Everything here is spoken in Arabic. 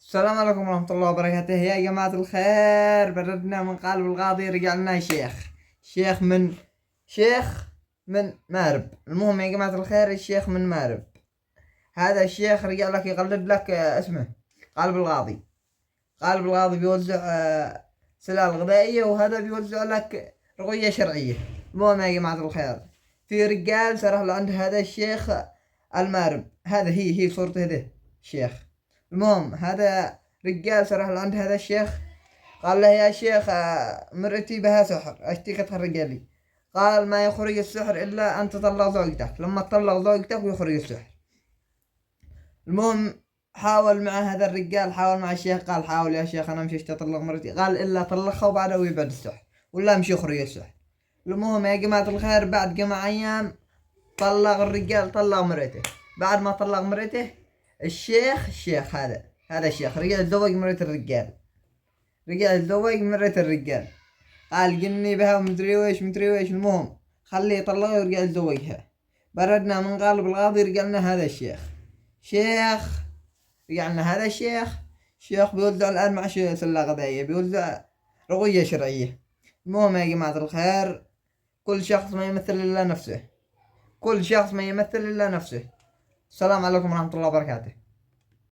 السلام عليكم ورحمة الله وبركاته يا جماعة الخير. بردنا من قلب القاضي، رجع لنا شيخ من مارب. المهم يا جماعة الخير، الشيخ من مارب هذا الشيخ رجع لك يقلد لك اسمه قلب القاضي. قلب القاضي بيوزع سلال غذائية، وهذا بيوزع لك رقية شرعية. المهم يا جماعة الخير، في رجال سرح له عند هذا الشيخ المارب. هذا هي صورته ده الشيخ. المهم هذا رجال سرح له عند هذا الشيخ، قال له يا شيخ مرتي بها سحر، اشتكي تخرج لي. قال ما يخرج السحر الا ان تطلق زوجتك، لما تطلق زوجتك ويخرج السحر. المهم حاول مع هذا الرجال، حاول مع الشيخ، قال حاول يا شيخ انا امشي اطلق مرتي، قال الا طلقها وبعدها ويبعد السحر ولا امشي يخرج السحر. المهم يا جماعة الخير، بعد جمع ايام طلق الرجال، طلق مرته. بعد ما طلق مرته الشيخ هذا الشيخ رجع يتزوج مرة الرجال، قال جني بها ومدري ويش. المهم خليه يطلقها ويرجع يتزوجها. بردنا من قالب القاضي، رجعنا هذا الشيخ بيوزع الآن مع سلة غذائية، بيوزع رقية شرعية. المهم يا جماعة الخير، كل شخص ما يمثل إلا نفسه. السلام عليكم ورحمة الله وبركاته.